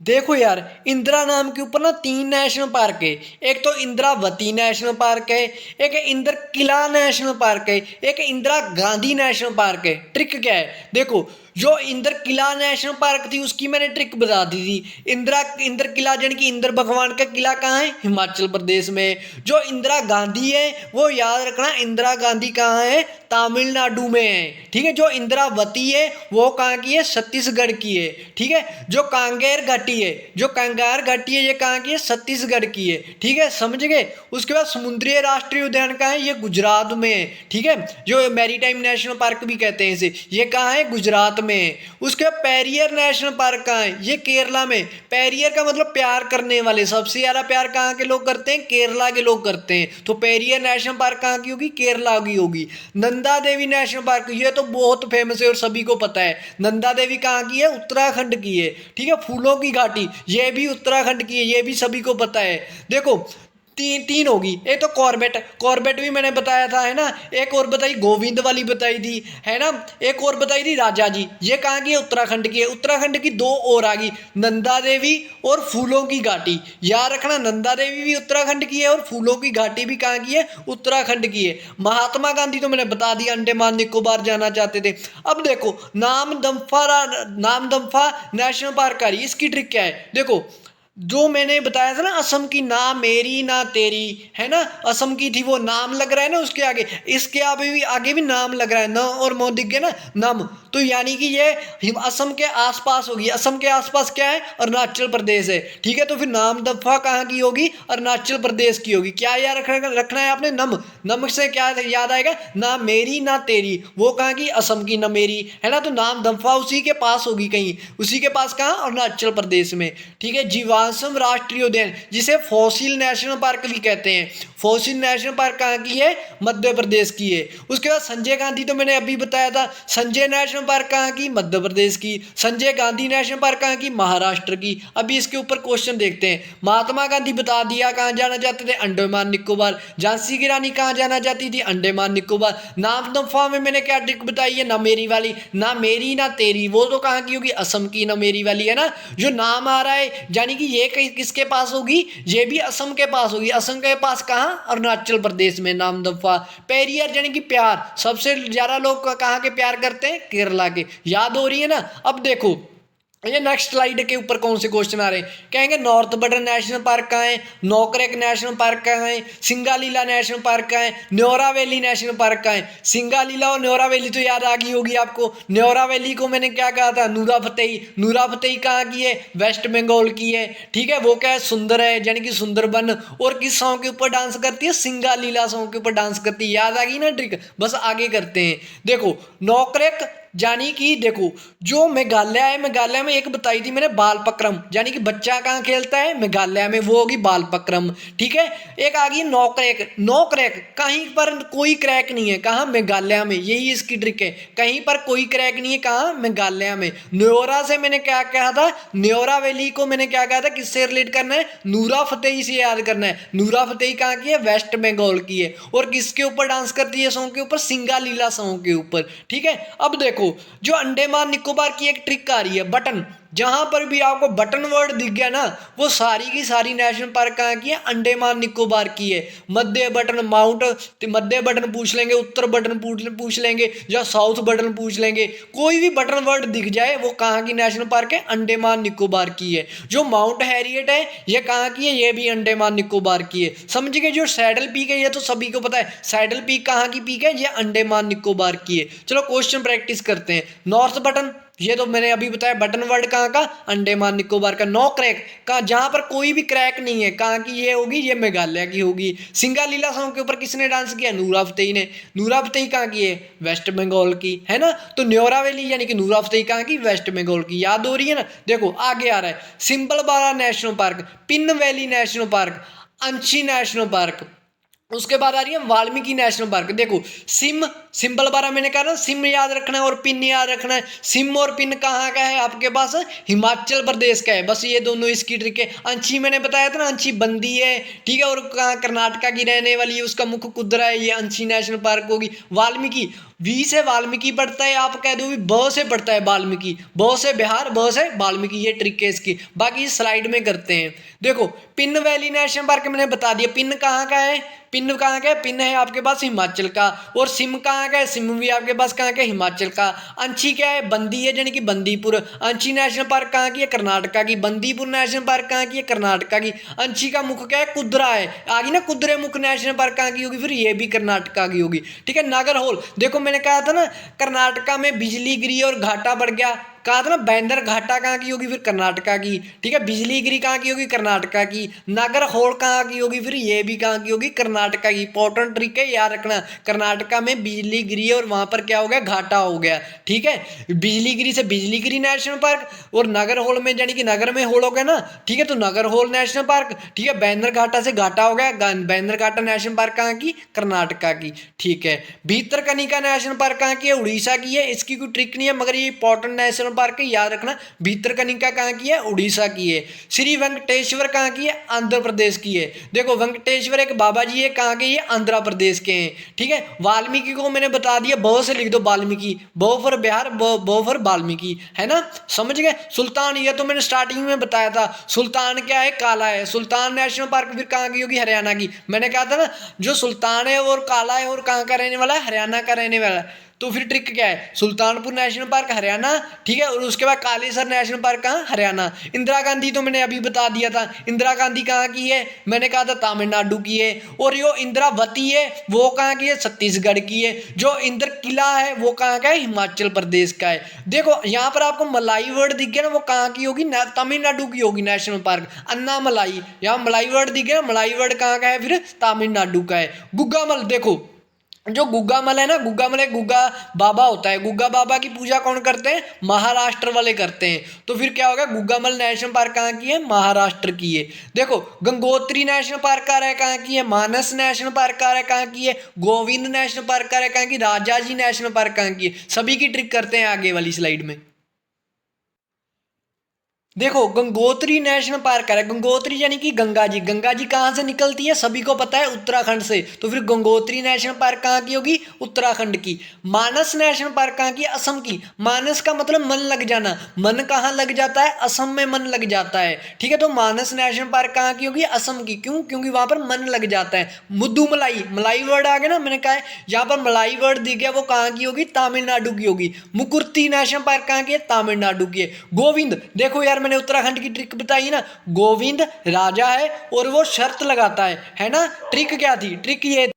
देखो यार इंदिरा नाम के ऊपर ना तीन नेशनल पार्क है, एक तो इंदिरावती नेशनल पार्क है, एक इंदिर किला नेशनल पार्क है, एक इंदिरा गांधी नेशनल पार्क है। ट्रिक क्या है, देखो जो इंदिर किला नेशनल पार्क थी उसकी मैंने ट्रिक बता दी थी। इंदिर किला यानी कि इंदिर भगवान का किला कहाँ है, हिमाचल प्रदेश में। जो इंदिरा गांधी है वो याद रखना, इंदिरा गांधी कहाँ है, तमिलनाडु में है, ठीक है। जो इंदिरावती है वो कहाँ की है, छत्तीसगढ़ की है, ठीक है। जो कांगेर घाटी है, जो कंगार घाटी है, ये कहाँ की है, छत्तीसगढ़ की है, ठीक है, समझ गए। उसके बाद समुद्री राष्ट्रीय उद्यान कहाँ है, ये गुजरात में है, ठीक है। जो मैरीटाइम नेशनल पार्क भी कहते हैं इसे, ये कहाँ है, गुजरात में है। उसके बाद पेरियर नेशनल पार्क कहाँ है, ये केरला में। पेरियर का मतलब प्यार करने वाले, सबसे ज्यादा प्यार कहाँ के लोग करते हैं, केरला के लोग करते हैं। तो पेरियर नेशनल पार्क कहाँ की होगी, केरला की होगी। नंदा देवी नेशनल पार्क, ये तो बहुत फेमस है और सभी को पता है। नंदा देवी कहाँ की है, उत्तराखंड की है, ठीक है। फूलों की घाटी, ये भी उत्तराखंड की है, ये भी सभी को पता है। देखो तीन होगी। एक तो कॉर्बेट, कॉर्बेट भी मैंने बताया था, है ना। एक और बताई गोविंद वाली बताई थी, है ना। एक और बताई थी राजा जी, ये कहाँ की है, उत्तराखंड की है। उत्तराखंड की दो और आ गई, नंदा देवी और फूलों की घाटी। याद रखना नंदा देवी भी उत्तराखंड की है और फूलों की घाटी भी कहाँ की है, उत्तराखंड की है। महात्मा गांधी तो मैंने बता दिया, अंडमान निकोबार जाना चाहते थे। अब देखो नामदफा नेशनल पार्क आ रही है, इसकी ट्रिक क्या है, देखो जो मैंने बताया था ना, असम की ना मेरी ना तेरी, है ना, असम की थी, वो नाम लग रहा है ना उसके आगे, इसके आगे भी नाम लग रहा है, न और मो दिख गया ना, नम। तो यानी कि ये असम के आसपास होगी। असम के आसपास क्या है? अरुणाचल प्रदेश है, ठीक है। तो फिर नाम दफा कहाँ की होगी? अरुणाचल प्रदेश की होगी। क्या याद रखना है आपने? नम। नम से क्या याद आएगा? ना मेरी ना तेरी, वो कहाँ की? असम की, न मेरी, है ना। तो नाम दफा उसी के पास होगी कहीं, उसी के पास, कहाँ? अरुणाचल प्रदेश में, ठीक है। जीवाश्म राष्ट्रीय उद्यान, जिसे फॉसिल नेशनल पार्क भी कहते हैं, फॉसिल नेशनल पार्क कहाँ की है? मध्य प्रदेश की है। उसके बाद संजय गांधी, तो मैंने अभी बताया था, संजय नेशनल पार्क कहाँ की? मध्य प्रदेश की। संजय गांधी नेशनल पार्क कहाँ की? महाराष्ट्र की। अभी इसके ऊपर क्वेश्चन देखते हैं। महात्मा गांधी बता दिया कहाँ जाना चाहते थे? अंडमान निकोबार। झांसी की रानी कहाँ जाना चाहती थी? अंडमान निकोबार। नाम दफा में मैंने क्या ट्रिक बताई है? ना मेरी वाली, ना मेरी ना तेरी, वो तो कहाँ की होगी? असम की, ना मेरी वाली, है ना। जो नाम आ रहा है, यानी कि ये किसके पास होगी? ये भी असम के पास होगी। असम के पास कहाँ? अरुणाचल प्रदेश में। नाम दफा। पेरियर यानी कि प्यार, सबसे ज्यादा लोग कहाँ के प्यार करते हैं? केरला के। याद हो रही है ना। अब देखो ये नेक्स्ट स्लाइड के ऊपर कौन से क्वेश्चन आ रहे हैं। कहेंगे नॉर्थ बटन नेशनल पार्क कहाँ है? नोकरेक नेशनल पार्क कहाँ है? सिंगालीला नेशनल पार्क कहाँ है? न्योरा वैली नेशनल पार्क कहाँ है? सिंगालीला और न्योरा वैली तो याद आ गई होगी आपको। न्योरा वैली को मैंने क्या कहा था? नूरा फतेही। नूरा फतेही कहाँ की है? वेस्ट बंगाल की है, ठीक है। वो क्या है? सुंदर है, यानी कि सुंदरबन। और किस सॉन्ग के ऊपर डांस करती है? सिंगालीला सॉन्ग के ऊपर डांस करती है। याद आ गई ना ट्रिक। बस आगे करते हैं। देखो नोकरेक, यानी कि देखो जो मेघालय है, मेघालय में एक बताई थी मैंने, बालपक्रम, यानी कि बच्चा कहाँ खेलता है? मेघालय में, वो होगी बालपक्रम, ठीक है। एक आ गई नौक्रैक। नौक्रैक कहीं पर कोई क्रैक नहीं है, कहाँ? मेघालय में। यही इसकी ट्रिक है, कहीं पर कोई क्रैक नहीं है, कहाँ? मेघालय में। न्योरा से मैंने क्या कहा था? न्योरा वैली को मैंने क्या कहा था? किससे रिलेट करना है? नूरा फतेही से याद करना है। नूरा फतेही कहाँ की है? वेस्ट बंगाल की है। और किसके ऊपर डांस करती है सॉन्ग के ऊपर? सिंगालीला सॉन्ग के ऊपर, ठीक है। अब देखो जो अंडमान निकोबार की एक ट्रिक आ रही है, बटन। जहां पर भी आपको बटन वर्ड दिख गया ना, वो सारी की सारी नेशनल पार्क कहाँ की है? अंडमान निकोबार की है। मध्य बटन, माउंट मध्य बटन पूछ लेंगे, उत्तर बटन पूछ लेंगे, या साउथ बटन पूछ लेंगे। कोई भी बटन वर्ड दिख जाए वो कहाँ की नेशनल पार्क है? अंडमान निकोबार की है। जो माउंट हैरियट है ये कहाँ की है? ये भी अंडमान निकोबार की है। समझ गए। जो सैडल पीक है ये तो सभी को पता है, सैडल पीक कहाँ की पीक है? ये अंडमान निकोबार की है। चलो क्वेश्चन प्रैक्टिस करते हैं। नॉर्थ बटन, ये तो मैंने अभी बताया, बटन वर्ड कहाँ का? अंडमान निकोबार का। नो क्रैक कहाँ? जहां पर कोई भी क्रैक नहीं है, कहाँ की ये होगी? ये मेघालय की होगी। सिंगालीला सॉन्ग के ऊपर किसने डांस किया? नूरा फतेही ने। नूरा फतेही कहाँ की है? वेस्ट बंगाल की, है ना। तो न्योरा वैली यानी कि नूरा फतेही कहाँ की? वेस्ट बंगाल की। याद हो रही है ना। देखो आगे आ रहा है Simbalbara National Park, Pin Valley National Park, Anshi National Park. उसके बाद आ रही है वाल्मीकि नेशनल पार्क। देखो सिम, सिंबल बारा मैंने कहा ना, सिम याद रखना है और पिन याद रखना है। सिम और पिन कहाँ का है आपके पास? हिमाचल प्रदेश का है। बस ये दोनों इसकी ट्रिक है। अंशी मैंने बताया था ना, अंशी बंदी है, ठीक है। और कहाँ? कर्नाटका की रहने वाली है, उसका मुख कुदरा है, ये अंशी नेशनल पार्क होगी। वाल्मीकि, वी से वाल्मीकि पढ़ता है, आप कह दो भी ब से पढ़ता है वाल्मीकि, ब से बिहार, ब से वाल्मीकि। ये ट्रिक है इसकी। बाकी स्लाइड में करते हैं। देखो पिन वैली नेशनल पार्क मैंने बता दिया। पिन कहाँ का है? पिन कहाँ का है? पिन है आपके पास हिमाचल का। और सिम कहाँ का है? सिम भी आपके पास कहाँ का? हिमाचल का। अंशी क्या है? बंदी है, यानी कि बंदीपुर। अंशी नेशनल पार्क कहाँ की है? कर्नाटका की। बंदीपुर नेशनल पार्क कहाँ की है? कर्नाटका की। अंशी का मुख क्या है? कुदरा है। आगे ना कुदरे मुख नेशनल पार्क कहाँ की होगी? फिर ये भी कर्नाटका की होगी, ठीक है। नागरहोल, देखो मैंने कहा था ना कर्नाटका में बिजली गिरी और घाटा बढ़ गया, कहा था ना। बैंदर घाटा कहाँ की होगी? फिर कर्नाटका की, ठीक है। बिजली गिरी कहाँ की होगी? कर्नाटका की। नागरहोल कहाँ की होगी? फिर ये भी कहाँ की होगी? कर्नाटका की। इंपॉर्टेंट ट्रिक है, याद रखना। कर्नाटका में बिजली गिरी और वहां पर क्या हो गया? घाटा हो गया, ठीक है। बिजली गिरी से बिजली गिरी नेशनल पार्क, और नागरहोल में यानी कि नगर में होल हो गया ना, ठीक है। तो नागरहोल नेशनल पार्क, ठीक है। बैंदर घाटा से घाटा हो गया, बैंदर घाटा नेशनल पार्क कहाँ की? कर्नाटका की, ठीक है। भीतरकनिका नेशनल पार्क कहाँ की है? उड़ीसा की है। इसकी कोई ट्रिक नहीं है, मगर ये इंपॉर्टेंट नेशनल पार्क है, याद रखना। भीतरकनिका कहाँ की है? उड़ीसा की है। श्री वेंकटेश्वर कहाँ की है? आंध्र प्रदेश की है। देखो वेंकटेश्वर एक बाबा जी है, कहाँ के? ये आंध्र प्रदेश के हैं, ठीक है। वाल्मीकि को मैंने बता दिया, ब से लिख दो वाल्मीकि, ब फॉर बिहार, ब फॉर वाल्मीकि, है ना। समझ गए। सुल्तान, ये तो मैंने स्टार्टिंग में बताया था। सुल्तान क्या है? काला है। सुल्तान नेशनल पार्क फिर कहाँ की होगी? हरियाणा की। मैंने कहा था ना जो सुल्तान है और काला है और कहाँ का रहने वाला है? हरियाणा का रहने वाला है। तो फिर ट्रिक क्या है, सुल्तानपुर नेशनल पार्क हरियाणा, ठीक है, और उसके बाद कालेसर नेशनल पार्क कहाँ, हरियाणा। इंदिरा गांधी तो मैंने अभी बता दिया था, इंदिरा गांधी कहाँ की है, मैंने कहा था तमिलनाडु की है। और जो इंदिरावती है वो कहाँ की है, छत्तीसगढ़ की है। जो इंदिर किला है वो कहाँ का है, हिमाचल प्रदेश का है। देखो यहाँ पर आपको मलाई वर्ड दिख गया ना, वो कहाँ की होगी, तमिलनाडु की होगी नेशनल पार्क, अन्ना मलाई। यहाँ मलाई वर्ड दिख गया, मलाई वर्ड कहाँ का है, फिर तमिलनाडु का है। गुग्गामल, देखो जो गुग्गामल है ना, गुग्गामल एक गुग्गा बाबा होता है, गुग्गा बाबा की पूजा कौन करते हैं, महाराष्ट्र वाले करते हैं। तो फिर क्या होगा, गुग्गामल नेशनल पार्क कहाँ की है, महाराष्ट्र की है। देखो गंगोत्री नेशनल पार्क का है कहाँ की है, मानस नेशनल पार्क का है कहाँ की है, गोविंद नेशनल पार्क का है कहाँ की, राजाजी नेशनल पार्क कहाँ की है। सभी की ट्रिक करते हैं आगे वाली स्लाइड में। देखो गंगोत्री नेशनल पार्क है, गंगोत्री यानी कि गंगा जी, गंगा जी कहाँ से निकलती है सभी को पता है, उत्तराखंड से। तो फिर गंगोत्री नेशनल पार्क कहाँ की होगी, उत्तराखंड की। मानस नेशनल पार्क कहाँ की, असम की। मानस का मतलब मन लग जाना, मन कहाँ लग जाता है, असम में मन लग जाता है, ठीक है। तो मानस नेशनल पार्क कहाँ की होगी, असम की। क्यों, क्योंकि वहां पर मन लग जाता है। मुद्दू मलाई, मलाई वर्ड आ गया ना, मैंने कहा है यहाँ पर मलाई वर्ड दिख गया, वो कहाँ की होगी, तमिलनाडु की होगी। मुकुर्ती नेशनल पार्क कहाँ की है, तमिलनाडु की है। गोविंद, देखो यार मैंने उत्तराखंड की ट्रिक बताई ना, गोविंद राजा है और वो शर्त लगाता है ना। ट्रिक क्या थी, ट्रिक ये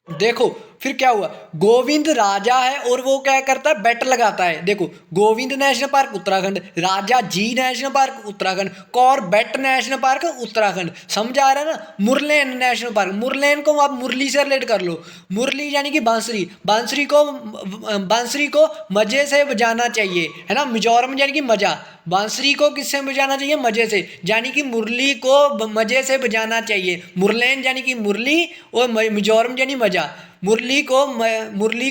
देखो फिर क्या हुआ, गोविंद राजा है और वो क्या करता है, बेट लगाता है। देखो Govind National Park Uttarakhand, Raja ji National Park Uttarakhand, Corbett National Park Uttarakhand. समझ आ रहा है ना। मुरलेन नेशनल पार्क, मुरलेन को आप मुरली से रिलेट कर लो। मुरली यानी कि बांसुरी, बांसुरी को मजे से बजाना चाहिए, है ना। मिजोरम यानी कि मजा, बांसुरी को किससे बजाना चाहिए, मजे से, यानी कि मुरली को मजे से बजाना चाहिए। मुरलेन यानी कि मुरली और मिजोरम यानी मजा। मुरली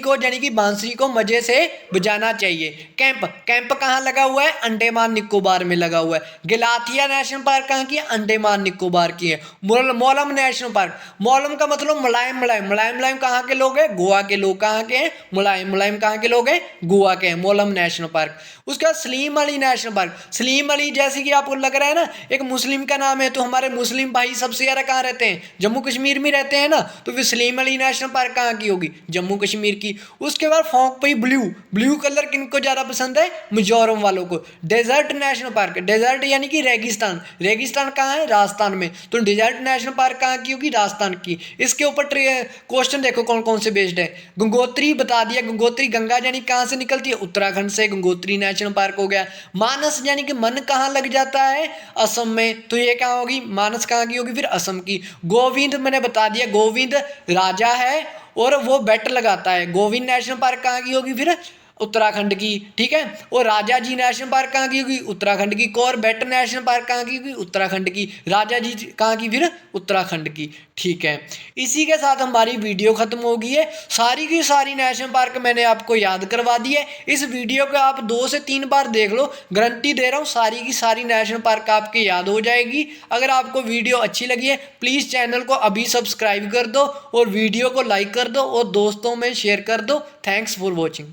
को यानी कि बांसुरी को मजे से बजाना चाहिए। कैंप, कैंप कहाँ लगा हुआ है, अंडमान निकोबार में लगा हुआ है। गलाथिया नेशनल पार्क कहाँ की है, अंडमान निकोबार की है। मोलम नेशनल पार्क, मोलम का मतलब मुलायम, मुलायम, मुलायम, मुलायम कहाँ के लोग हैं, गोवा के लोग। कहाँ के हैं, मुलायम, मुलायम कहाँ के लोग हैं, गोवा के हैं। Mollem national park. उसका सलीम अली नेशनल पार्क, सलीम अली जैसे कि आपको लग रहा है ना एक मुस्लिम का नाम है, तो हमारे मुस्लिम भाई सबसे ज्यादा कहाँ रहते हैं, जम्मू कश्मीर में रहते हैं ना। तो फिर सलीम अली नेशनल पार्क कहाँ की होगी, जम्मू कश्मीर की। उसके बाद फोंगपई ब्लू, ब्लू कलर किनको ज्यादा पसंद है, मिजोरम वालों को। डेजर्ट नेशनल पार्क, डेजर्ट यानी कि रेगिस्तान, रेगिस्तान कहाँ है, राजस्थान में। तो डेजर्ट नेशनल पार्क कहाँ की होगी, राजस्थान की। इसके ऊपर क्वेश्चन देखो कौन कौन से बेस्ड है। गंगोत्री बता दिया, गंगोत्री गंगा यानी कहाँ से निकलती है, उत्तराखंड से, गंगोत्री नेशनल पार्क हो गया। मानस यानी कि मन कहाँ लग जाता है, असम में। तो ये कहाँ होगी, मानस कहाँ की होगी, फिर असम की। गोविंद मैंने बता दिया, गोविंद राजा है और वो बेट लगाता है। गोविंद नेशनल पार्क कहाँ की होगी, फिर उत्तराखंड की, ठीक है। और राजा जी नेशनल पार्क कहाँ की होगी, उत्तराखंड की। कॉर्बेट नेशनल पार्क कहाँ की होगी, उत्तराखंड की। राजा जी कहाँ की, फिर उत्तराखंड की, ठीक है। इसी के साथ हमारी वीडियो खत्म हो गई है। सारी की सारी नेशनल पार्क मैंने आपको याद करवा दी है। इस वीडियो को आप 2 से 3 बार देख लो, गारंटी दे रहा हूँ सारी की सारी नेशनल पार्क आपके याद हो जाएगी। अगर आपको वीडियो अच्छी लगी है प्लीज़ चैनल को अभी सब्सक्राइब कर दो और वीडियो को लाइक कर दो और दोस्तों में शेयर कर दो। Thanks for watching.